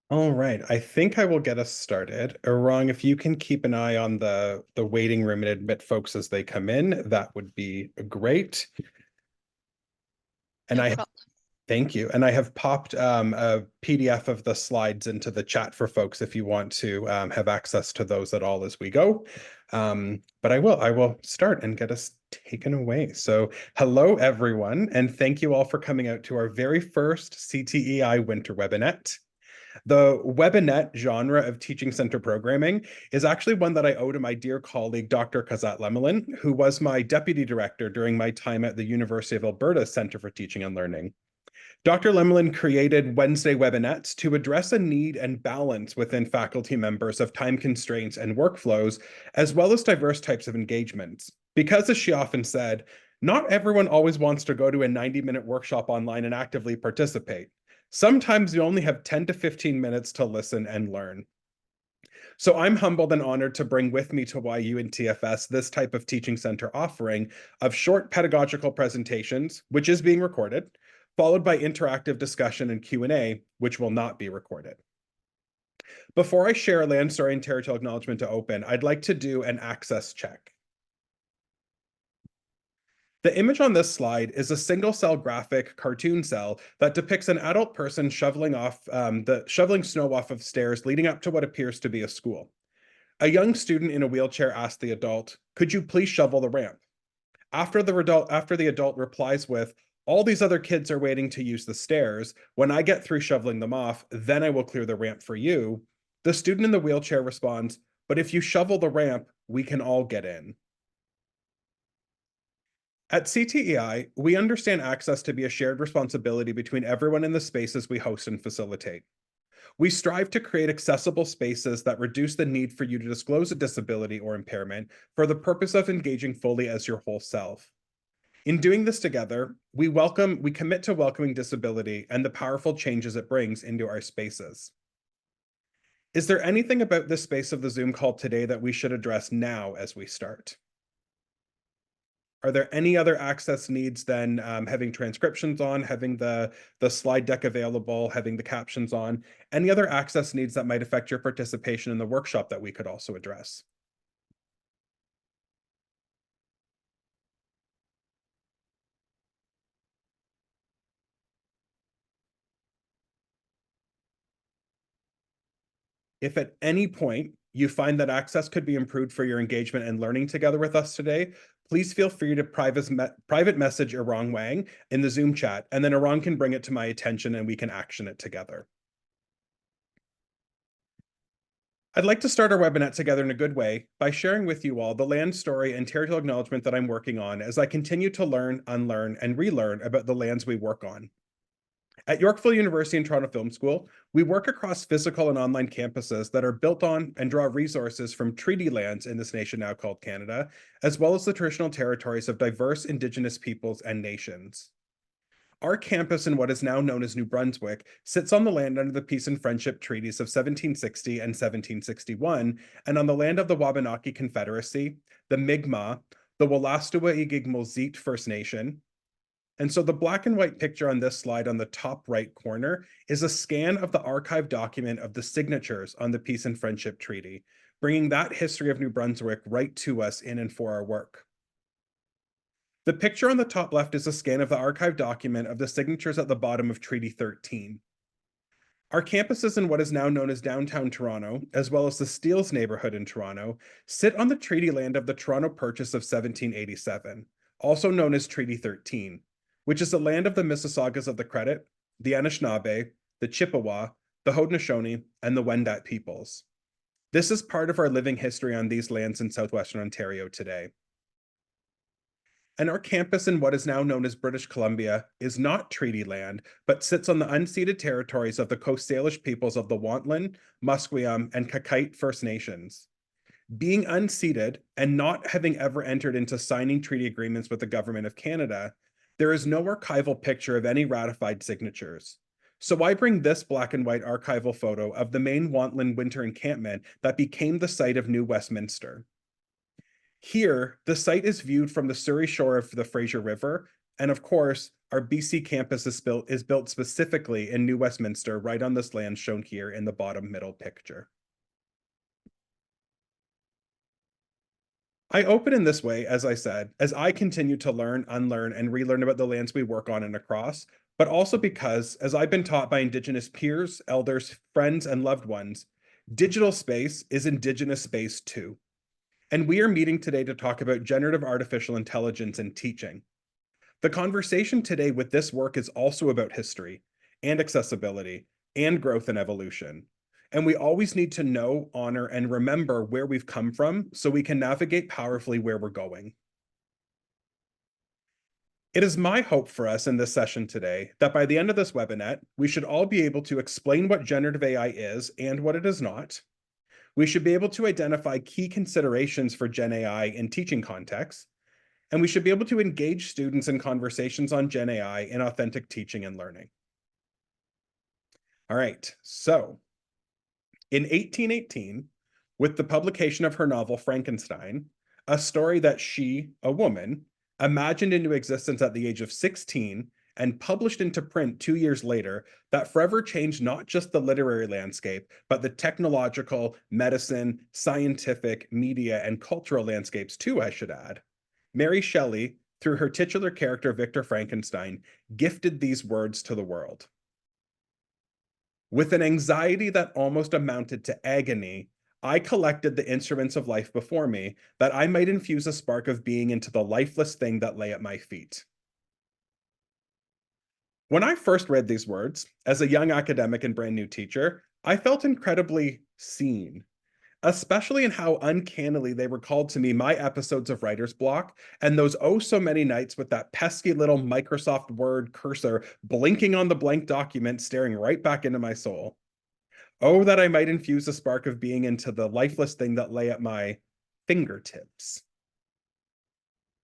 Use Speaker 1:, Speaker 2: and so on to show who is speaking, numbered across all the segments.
Speaker 1: All right, I think I will get us started. Wrong, if you can keep an eye on the waiting room and admit folks as they come in, that would be great. And
Speaker 2: No
Speaker 1: I
Speaker 2: problem.
Speaker 1: thank you. And I have popped a PDF of the slides into the chat for folks if you want to have access to those at all as we go. But I will start and get us taken away. So hello, everyone, and thank you all for coming out to our very first CTEI Winter Webinette. The Webinette genre of teaching center programming is actually one that I owe to my dear colleague, Dr. Kazat Lemelin, who was my deputy director during my time at the University of Alberta Center for Teaching and Learning. Dr. Lemelin created Wednesday Webinettes to address a need and balance within faculty members of time constraints and workflows, as well as diverse types of engagements. Because, as she often said, not everyone always wants to go to a 90-minute workshop online and actively participate. Sometimes you only have 10 to 15 minutes to listen and learn. So I'm humbled and honored to bring with me to YU and TFS this type of teaching center offering of short pedagogical presentations, which is being recorded, followed by interactive discussion and Q&A, which will not be recorded. Before I share a land story and territorial acknowledgement to open, I'd like to do an access check. The image on this slide is a single-cell graphic cartoon cell that depicts an adult person shoveling snow off of stairs leading up to what appears to be a school. A young student in a wheelchair asks the adult, "Could you please shovel the ramp?" After the adult replies with, "All these other kids are waiting to use the stairs. When I get through shoveling them off, then I will clear the ramp for you," the student in the wheelchair responds, "But if you shovel the ramp, we can all get in." At CTEI, we understand access to be a shared responsibility between everyone in the spaces we host and facilitate. We strive to create accessible spaces that reduce the need for you to disclose a disability or impairment for the purpose of engaging fully as your whole self. In doing this together, we commit to welcoming disability and the powerful changes it brings into our spaces. Is there anything about this space of the Zoom call today that we should address now as we start? Are there any other access needs than having transcriptions on, having the slide deck available, having the captions on? Any other access needs that might affect your participation in the workshop that we could also address? If at any point you find that access could be improved for your engagement and learning together with us today, please feel free to private message Arong Wang in the Zoom chat, and then Arong can bring it to my attention and we can action it together. I'd like to start our webinar together in a good way by sharing with you all the land story and territorial acknowledgement that I'm working on as I continue to learn, unlearn, and relearn about the lands we work on. At Yorkville University and Toronto Film School, we work across physical and online campuses that are built on and draw resources from treaty lands in this nation now called Canada, as well as the traditional territories of diverse Indigenous peoples and nations. Our campus in what is now known as New Brunswick sits on the land under the Peace and Friendship Treaties of 1760 and 1761, and on the land of the Wabanaki Confederacy, the Mi'kmaq, the Wolastoqiyik First Nation. And so the black and white picture on this slide on the top right corner is a scan of the archive document of the signatures on the Peace and Friendship Treaty, bringing that history of New Brunswick right to us in and for our work. The picture on the top left is a scan of the archive document of the signatures at the bottom of Treaty 13. Our campuses in what is now known as downtown Toronto, as well as the Steeles neighborhood in Toronto, sit on the treaty land of the Toronto Purchase of 1787, also known as Treaty 13, which is the land of the Mississaugas of the Credit, the Anishinaabe, the Chippewa, the Haudenosaunee, and the Wendat peoples. This is part of our living history on these lands in southwestern Ontario today. And our campus in what is now known as British Columbia is not treaty land, but sits on the unceded territories of the Coast Salish peoples of the Kwantlen, Musqueam, and Kakite First Nations. Being unceded and not having ever entered into signing treaty agreements with the Government of Canada, there is no archival picture of any ratified signatures. So I bring this black and white archival photo of the main Kwantlen winter encampment that became the site of New Westminster. Here, the site is viewed from the Surrey shore of the Fraser River, And of course, our BC campus is built specifically in New Westminster, right on this land shown here in the bottom middle picture. I open in this way, as I said, as I continue to learn, unlearn, and relearn about the lands we work on and across, but also because, as I've been taught by Indigenous peers, elders, friends, and loved ones, digital space is Indigenous space too. And we are meeting today to talk about generative artificial intelligence and teaching. The conversation today with this work is also about history and accessibility and growth and evolution. And we always need to know, honor, and remember where we've come from so we can navigate powerfully where we're going. It is my hope for us in this session today that by the end of this Webinette, we should all be able to explain what generative AI is and what it is not. We should be able to identify key considerations for Gen AI in teaching contexts, and we should be able to engage students in conversations on Gen AI in authentic teaching and learning. All right, so in 1818, with the publication of her novel Frankenstein, a story that she, a woman, imagined into existence at the age of 16 and published into print 2 years later, that forever changed not just the literary landscape, but the technological, medicine, scientific, media, and cultural landscapes too, I should add. Mary Shelley, through her titular character Victor Frankenstein, gifted these words to the world. With an anxiety that almost amounted to agony, I collected the instruments of life before me, that I might infuse a spark of being into the lifeless thing that lay at my feet. When I first read these words, as a young academic and brand new teacher, I felt incredibly seen, especially in how uncannily they recalled to me my episodes of writer's block and those oh so many nights with that pesky little Microsoft Word cursor blinking on the blank document, staring right back into my soul. Oh, that I might infuse a spark of being into the lifeless thing that lay at my fingertips.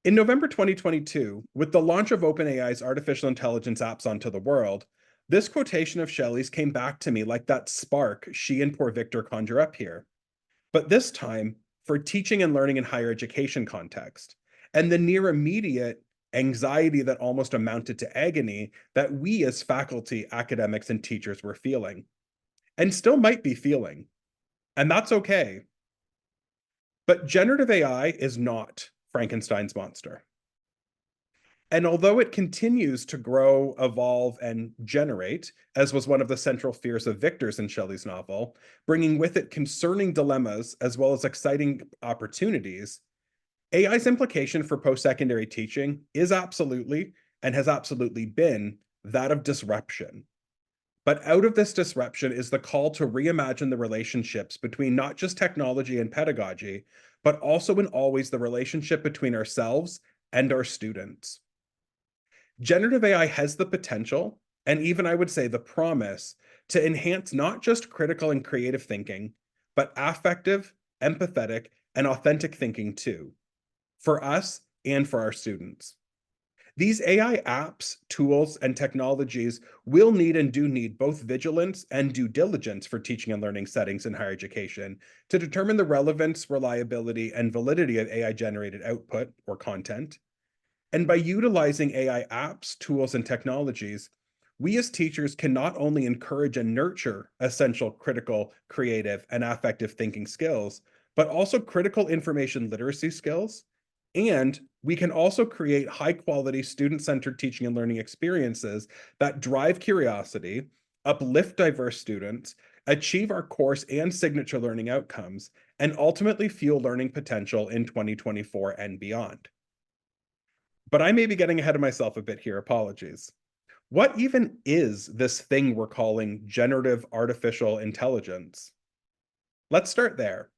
Speaker 1: In November 2022, with the launch of OpenAI's artificial intelligence apps onto the world, this quotation of Shelley's came back to me like that spark she and poor Victor conjure up here. But this time for teaching and learning in higher education context, and the near immediate anxiety that almost amounted to agony that we as faculty, academics, and teachers were feeling, and still might be feeling. And that's okay. But generative AI is not Frankenstein's monster. And although it continues to grow, evolve, and generate, as was one of the central fears of Victor's in Shelley's novel, bringing with it concerning dilemmas as well as exciting opportunities, AI's implication for post-secondary teaching is absolutely, and has absolutely been, that of disruption. But out of this disruption is the call to reimagine the relationships between not just technology and pedagogy, but also and always the relationship between ourselves and our students. Generative AI has the potential, and even I would say the promise, to enhance not just critical and creative thinking, but affective, empathetic, and authentic thinking too, for us and for our students. These AI apps, tools, and technologies will need and do need both vigilance and due diligence for teaching and learning settings in higher education to determine the relevance, reliability, and validity of AI-generated output or content. And by utilizing AI apps, tools, and technologies, we as teachers can not only encourage and nurture essential critical, creative, and affective thinking skills, but also critical information literacy skills. And we can also create high-quality student-centered teaching and learning experiences that drive curiosity, uplift diverse students, achieve our course and signature learning outcomes, and ultimately fuel learning potential in 2024 and beyond. But I may be getting ahead of myself a bit here, apologies. What even is this thing we're calling generative artificial intelligence? Let's start there.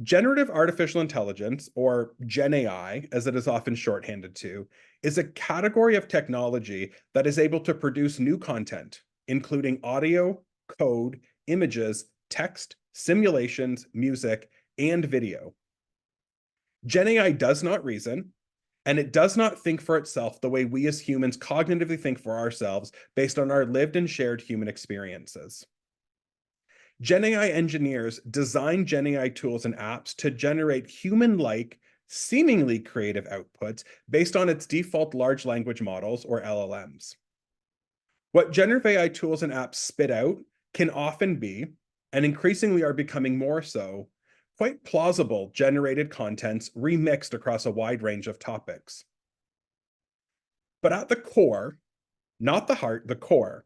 Speaker 1: Generative artificial intelligence, or Gen AI, as it is often shorthanded to, is a category of technology that is able to produce new content, including audio, code, images, text, simulations, music, and video. Gen AI does not reason, and it does not think for itself the way we as humans cognitively think for ourselves based on our lived and shared human experiences. Gen AI engineers design Gen AI tools and apps to generate human-like, seemingly creative outputs based on its default large language models, or LLMs. What generative AI tools and apps spit out can often be, and increasingly are becoming more so, quite plausible generated contents remixed across a wide range of topics. But at the core, not the heart, the core,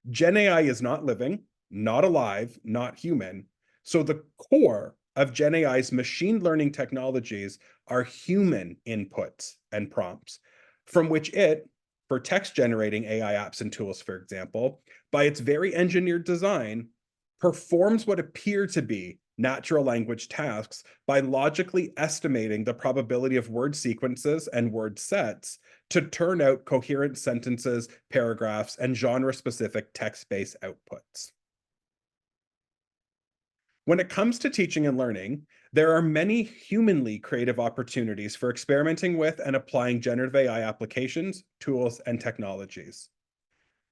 Speaker 1: Gen AI is not living, not alive, not human. So the core of Gen AI's machine learning technologies are human inputs and prompts, from which it, for text generating AI apps and tools, for example, by its very engineered design, performs what appear to be natural language tasks by logically estimating the probability of word sequences and word sets to turn out coherent sentences, paragraphs, and genre-specific text-based outputs. When it comes to teaching and learning, there are many humanly creative opportunities for experimenting with and applying generative AI applications, tools, and technologies.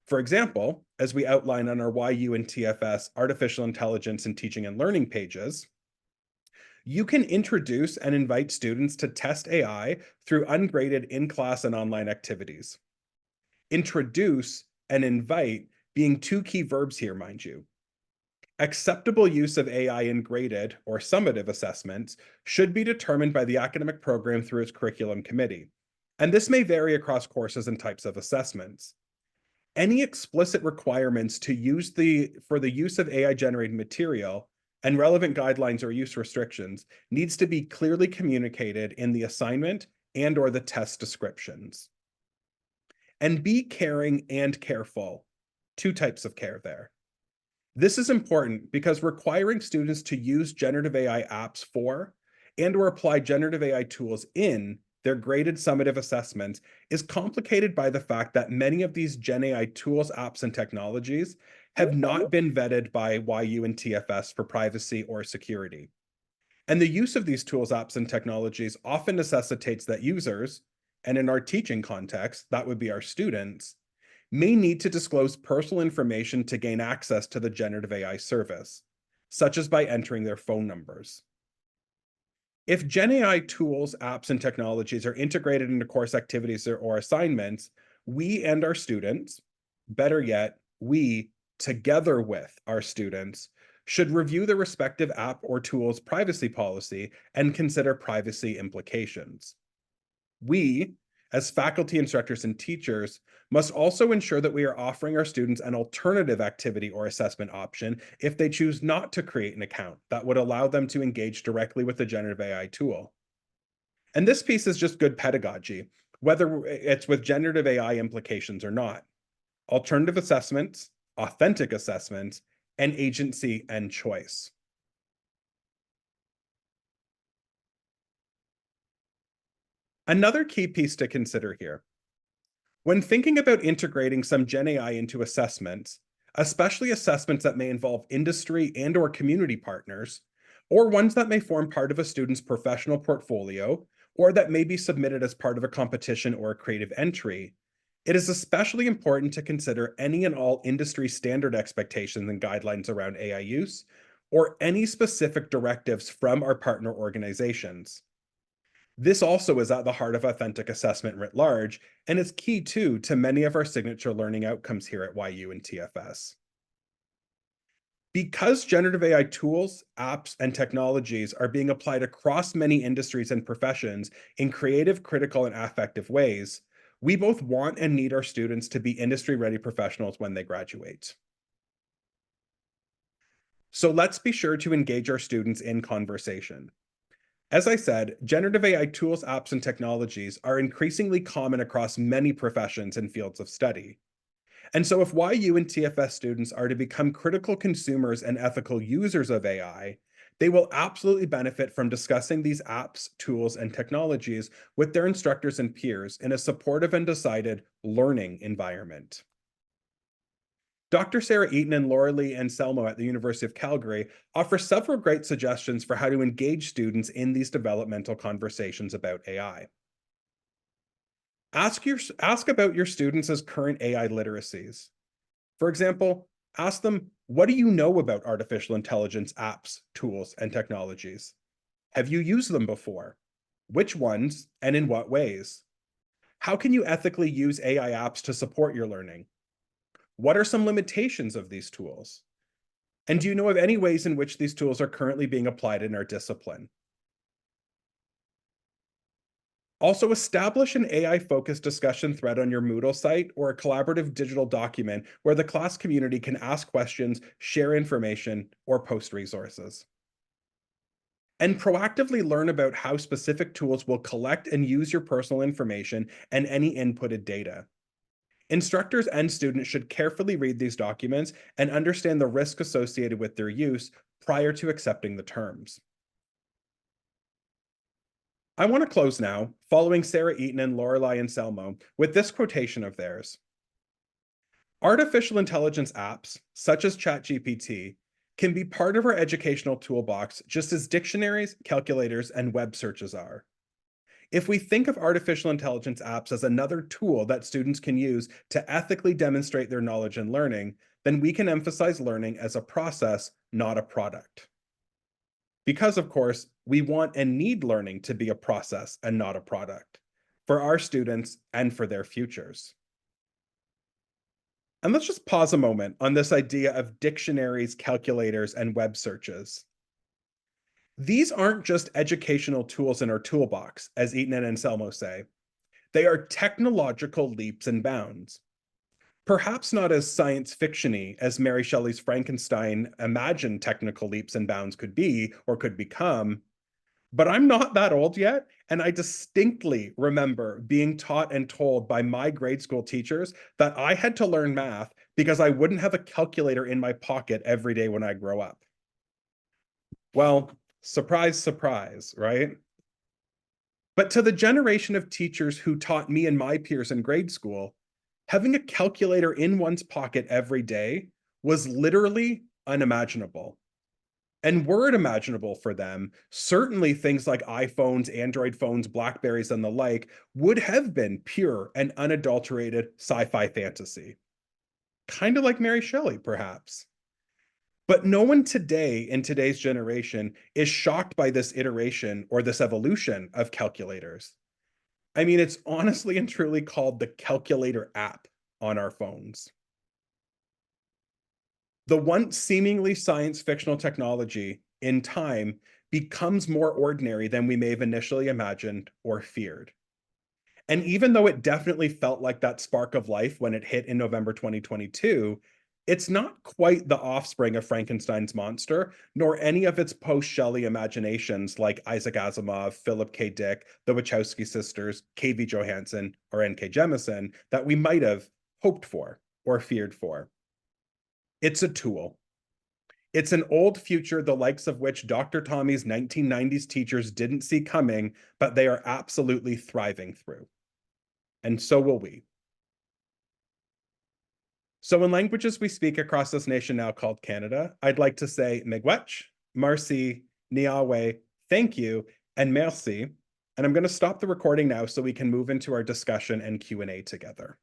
Speaker 1: For example, as we outline on our YU and TFS artificial intelligence in teaching and learning pages, you can introduce and invite students to test AI through ungraded in-class and online activities. Introduce and invite being two key verbs here, mind you. Acceptable use of AI in graded or summative assessments should be determined by the academic program through its curriculum committee, and this may vary across courses and types of assessments. Any explicit requirements for the use of AI-generated material and relevant guidelines or use restrictions needs to be clearly communicated in the assignment and/or the test descriptions. And be caring and careful. Two types of care there. This is important because requiring students to use generative AI apps for and/or apply generative AI tools in their graded summative assessments is complicated by the fact that many of these Gen AI tools, apps, and technologies have not been vetted by YU and TFS for privacy or security. And the use of these tools, apps, and technologies often necessitates that users, and in our teaching context, that would be our students, may need to disclose personal information to gain access to the generative AI service, such as by entering their phone numbers. If Gen AI tools, apps, and technologies are integrated into course activities or assignments, we and our students, better yet, we, together with our students, should review the respective app or tool's privacy policy and consider privacy implications. We, as faculty, instructors, and teachers, must also ensure that we are offering our students an alternative activity or assessment option if they choose not to create an account that would allow them to engage directly with the generative AI tool. And this piece is just good pedagogy, whether it's with generative AI implications or not. Alternative assessments, authentic assessments, and agency and choice. Another key piece to consider here. When thinking about integrating some Gen AI into assessments, especially assessments that may involve industry and/or community partners, or ones that may form part of a student's professional portfolio, or that may be submitted as part of a competition or a creative entry, it is especially important to consider any and all industry standard expectations and guidelines around AI use, or any specific directives from our partner organizations. This also is at the heart of authentic assessment writ large, and is key too to many of our signature learning outcomes here at YU and TFS. Because generative AI tools, apps, and technologies are being applied across many industries and professions in creative, critical, and affective ways, we both want and need our students to be industry-ready professionals when they graduate. So let's be sure to engage our students in conversation. As I said, generative AI tools, apps, and technologies are increasingly common across many professions and fields of study. And so if YU and TFS students are to become critical consumers and ethical users of AI, they will absolutely benefit from discussing these apps, tools, and technologies with their instructors and peers in a supportive and decided learning environment. Dr. Sarah Eaton and Laura Lee Anselmo at the University of Calgary offer several great suggestions for how to engage students in these developmental conversations about AI. Ask about your students' current AI literacies. For example, ask them, what do you know about artificial intelligence apps, tools, and technologies? Have you used them before? Which ones and in what ways? How can you ethically use AI apps to support your learning? What are some limitations of these tools? And do you know of any ways in which these tools are currently being applied in our discipline? Also, establish an AI-focused discussion thread on your Moodle site or a collaborative digital document where the class community can ask questions, share information, or post resources. And proactively learn about how specific tools will collect and use your personal information and any inputted data. Instructors and students should carefully read these documents and understand the risk associated with their use prior to accepting the terms. I want to close now, following Sarah Eaton and Lorelei Anselmo, with this quotation of theirs. Artificial intelligence apps, such as ChatGPT, can be part of our educational toolbox just as dictionaries, calculators, and web searches are. If we think of artificial intelligence apps as another tool that students can use to ethically demonstrate their knowledge and learning, then we can emphasize learning as a process, not a product. Because, of course, we want and need learning to be a process and not a product for our students and for their futures. And let's just pause a moment on this idea of dictionaries, calculators, and web searches. These aren't just educational tools in our toolbox, as Eaton and Anselmo say. They are technological leaps and bounds. Perhaps not as science fiction-y as Mary Shelley's Frankenstein imagined technical leaps and bounds could be or could become, but I'm not that old yet, and I distinctly remember being taught and told by my grade school teachers that I had to learn math because I wouldn't have a calculator in my pocket every day when I grow up. Well, surprise, surprise, right? But to the generation of teachers who taught me and my peers in grade school, having a calculator in one's pocket every day was literally unimaginable. And were it imaginable for them, certainly things like iPhones, Android phones, Blackberries, and the like would have been pure and unadulterated sci-fi fantasy. Kind of like Mary Shelley, perhaps. But no one today in today's generation is shocked by this iteration or this evolution of calculators. I mean, it's honestly and truly called the calculator app on our phones. The once seemingly science fictional technology, in time, becomes more ordinary than we may have initially imagined or feared. And even though it definitely felt like that spark of life when it hit in November 2022, it's not quite the offspring of Frankenstein's monster, nor any of its post-Shelley imaginations like Isaac Asimov, Philip K. Dick, the Wachowski sisters, K.V. Johansen, or N.K. Jemisin that we might have hoped for or feared for. It's a tool. It's an old future the likes of which Dr. Tommy's 1990s teachers didn't see coming, but they are absolutely thriving through. And so will we. So in languages we speak across this nation now called Canada, I'd like to say miigwech, marcy, niawe, thank you, and merci. And I'm going to stop the recording now so we can move into our discussion and Q&A together.